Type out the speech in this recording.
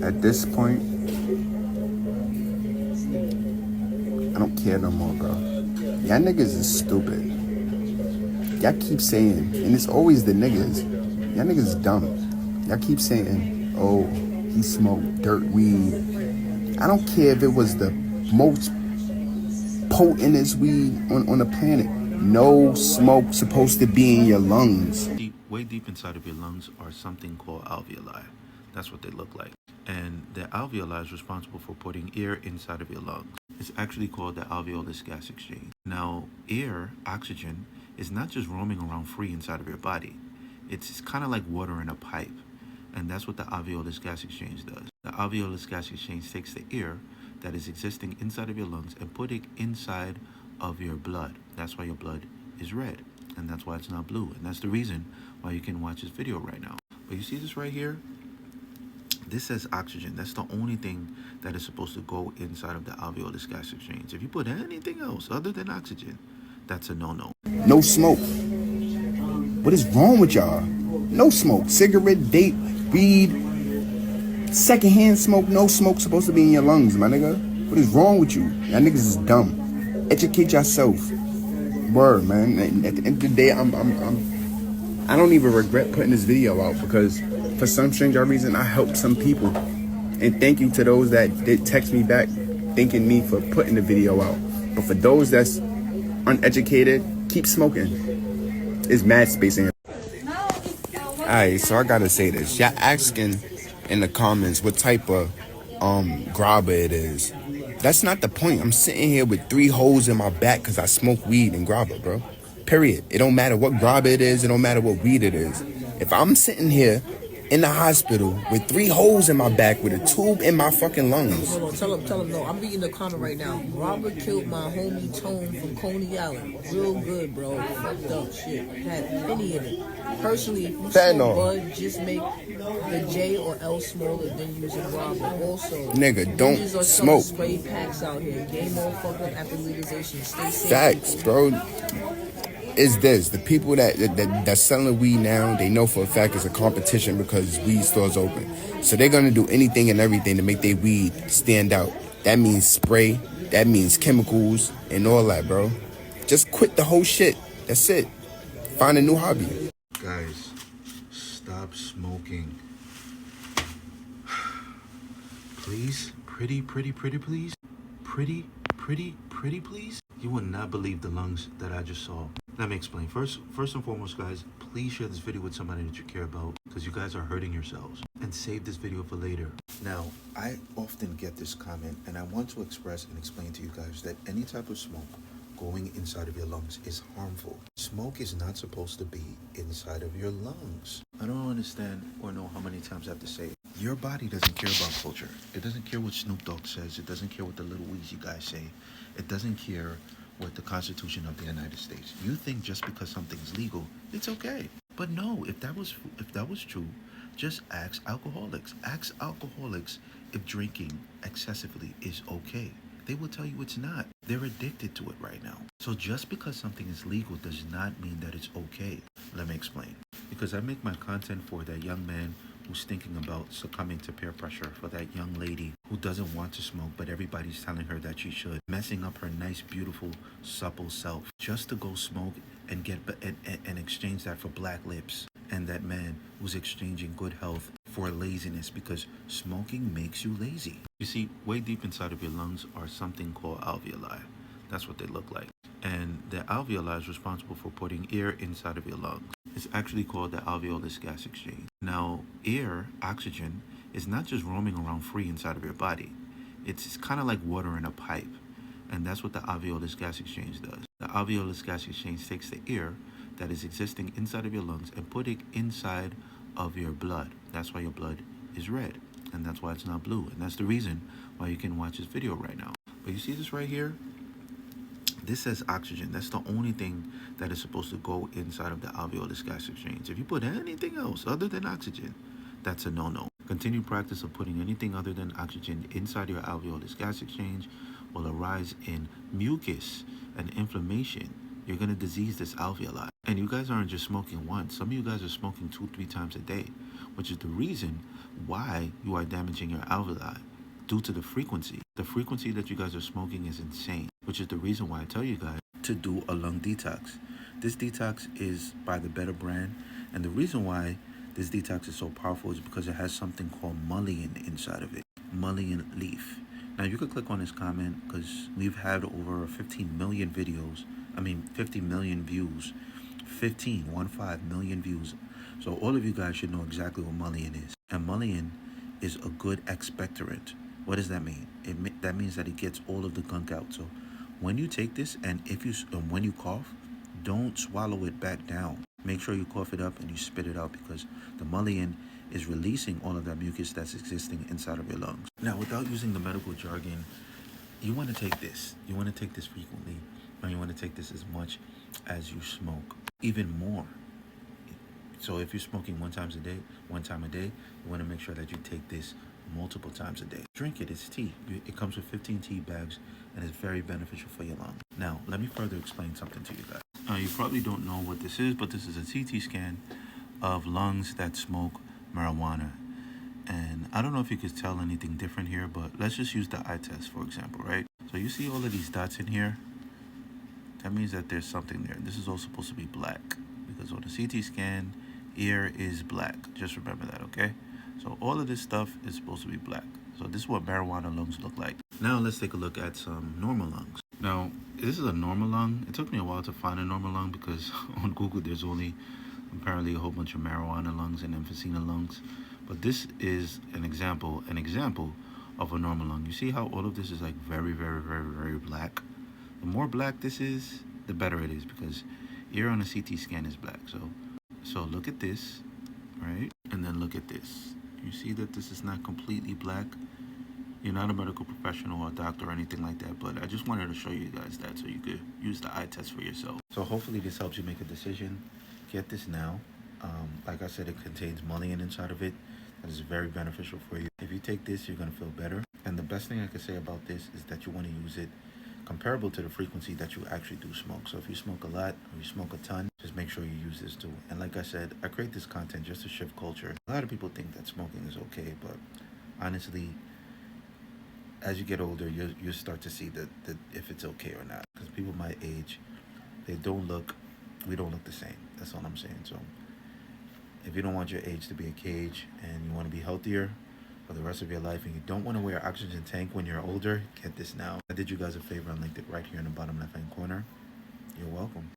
At this point, I don't care no more, bro. Y'all niggas is stupid. Y'all keep saying, and it's always the niggas. Y'all niggas is dumb. Y'all keep saying, oh, he smoked dirt weed. I don't care if it was the most potentest weed on the planet. No smoke supposed to be in your lungs. Way deep inside of your lungs are something called alveoli. That's what they look like. And the alveoli is responsible for putting air inside of your lungs. It's actually called the alveolus gas exchange. Now, air, oxygen, is not just roaming around free inside of your body. It's kind of like water in a pipe. And that's what the alveolus gas exchange does. The alveolus gas exchange takes the air that is existing inside of your lungs and put it inside of your blood. That's why your blood is red. And that's why it's not blue. And that's the reason why you can watch this video right now. But you see this right here? This says oxygen. That's the only thing that is supposed to go inside of the alveolus gas exchange. If you put anything else other than oxygen, that's a no-no. No smoke. What is wrong with y'all? No smoke. Cigarette, vape, weed, secondhand smoke, no smoke supposed to be in your lungs, my nigga. What is wrong with you? Y'all niggas is dumb. Educate yourself. Word, man. And at the end of the day, I don't even regret putting this video out because for some strange reason, I helped some people. And thank you to those that did text me back thanking me for putting the video out. But for those that's uneducated, keep smoking. It's mad space in here. Alright, so I gotta say this. Y'all asking in the comments what type of grabber it is. That's not the point. I'm sitting here with 3 holes in my back because I smoke weed and grabber, bro. Period. It don't matter what grabber it is. It don't matter what weed it is. If I'm sitting here in the hospital with 3 holes in my back with a tube in my fucking lungs. Hold on, tell him, no. I'm reading the comment right now. Robert killed my homie Tone from Coney Island. Real good, bro. Fucked up shit. Had penny in it. Personally, if you smoke bud, just make the J or L smaller than using Robert. Also, nigga, don't smoke. Spray packs out here. Game all fucked up after legalization. Stay safe. Facts, bro. Is this the people that's selling weed now? They know for a fact it's a competition because weed stores open, so they're gonna do anything and everything to make their weed stand out. That means spray, that means chemicals and all that, bro. Just quit the whole shit. That's it. Find a new hobby. Guys, stop smoking. Please, pretty, please. Pretty, please. You would not believe the lungs that I just saw. Let me explain. First and foremost, guys, please share this video with somebody that you care about because you guys are hurting yourselves. And save this video for later. Now, I often get this comment and I want to express and explain to you guys that any type of smoke going inside of your lungs is harmful. Smoke is not supposed to be inside of your lungs. I don't understand or know how many times I have to say it. Your body doesn't care about culture. It doesn't care what Snoop Dogg says. It doesn't care what the Little Weezy guys say. It doesn't care what the Constitution of the United States. You think just because something's legal, it's okay. But no, if that was true, just ask alcoholics. Ask alcoholics if drinking excessively is okay. They will tell you it's not. They're addicted to it right now. So just because something is legal does not mean that it's okay. Let me explain. Because I make my content for that young man who's thinking about succumbing to peer pressure, for that young lady who doesn't want to smoke but everybody's telling her that she should, messing up her nice, beautiful, supple self just to go smoke and get and exchange that for black lips. And that man who's exchanging good health for laziness because smoking makes you lazy. You see, way deep inside of your lungs are something called alveoli. That's what they look like. And the alveoli is responsible for putting air inside of your lungs. It's actually called the alveolus gas exchange. Now, air, oxygen, is not just roaming around free inside of your body. It's kind of like water in a pipe. And that's what the alveolus gas exchange does. The alveolus gas exchange takes the air that is existing inside of your lungs and put it inside of your blood. That's why your blood is red. And that's why it's not blue. And that's the reason why you can watch this video right now. But you see this right here? This says oxygen. That's the only thing that is supposed to go inside of the alveolus gas exchange. If you put anything else other than oxygen, that's a no-no. Continued practice of putting anything other than oxygen inside your alveolus gas exchange will arise in mucus and inflammation. You're going to disease this alveoli. And you guys aren't just smoking once. Some of you guys are smoking 2-3 times a day, which is the reason why you are damaging your alveoli due to the frequency. The frequency that you guys are smoking is insane, which is the reason why I tell you guys to do a lung detox. This detox is by the Better brand, and the reason why this detox is so powerful is because it has something called mullein inside of it. Mullein leaf. Now you could click on this comment because we've had over 15 million videos. 50 million views. 15 million views. So all of you guys should know exactly what mullein is. And mullein is a good expectorant. What does that mean? That means that it gets all of the gunk out. So when you take this, and when you cough, don't swallow it back down. Make sure you cough it up and you spit it out, because the mullein is releasing all of that mucus that's existing inside of your lungs. Now, without using the medical jargon, you want to take this. You want to take this frequently, and you want to take this as much as you smoke, even more. So if you're smoking one time a day, you want to make sure that you take this multiple times a day. Drink it. It's tea. It comes with 15 tea bags, and it's very beneficial for your lungs. Now, let me further explain something to you guys. You probably don't know what this is, but this is a CT scan of lungs that smoke marijuana. And I don't know if you could tell anything different here, but let's just use the eye test, for example, right? So you see all of these dots in here? That means that there's something there. This is all supposed to be black, because on the CT scan, ear is black. Just remember that, okay? So all of this stuff is supposed to be black. So this is what marijuana lungs look like. Now let's take a look at some normal lungs. Now, this is a normal lung. It took me a while to find a normal lung because on Google there's only apparently a whole bunch of marijuana lungs and emphysema lungs. But this is an example of a normal lung. You see how all of this is like very, very, very, very black? The more black this is, the better it is, because ear on a CT scan is black. So look at this, right? And then look at this. You see that this is not completely black? You're not a medical professional or a doctor or anything like that, but I just wanted to show you guys that so you could use the eye test for yourself. So hopefully this helps you make a decision. Get this now. Like I said, it contains mullein inside of it. That is very beneficial for you. If you take this, you're going to feel better. And the best thing I can say about this is that you want to use it comparable to the frequency that you actually do smoke. So if you smoke a lot or you smoke a ton, just make sure you use this too. And like I said, I create this content just to shift culture. A lot of people think that smoking is okay, but honestly, as you get older, you start to see that if it's okay or not. Because people my age, we don't look the same. That's all I'm saying. So if you don't want your age to be a cage and you want to be healthier for the rest of your life and you don't want to wear an oxygen tank when you're older, get this now. I did you guys a favor and linked it right here in the bottom left hand corner. You're welcome.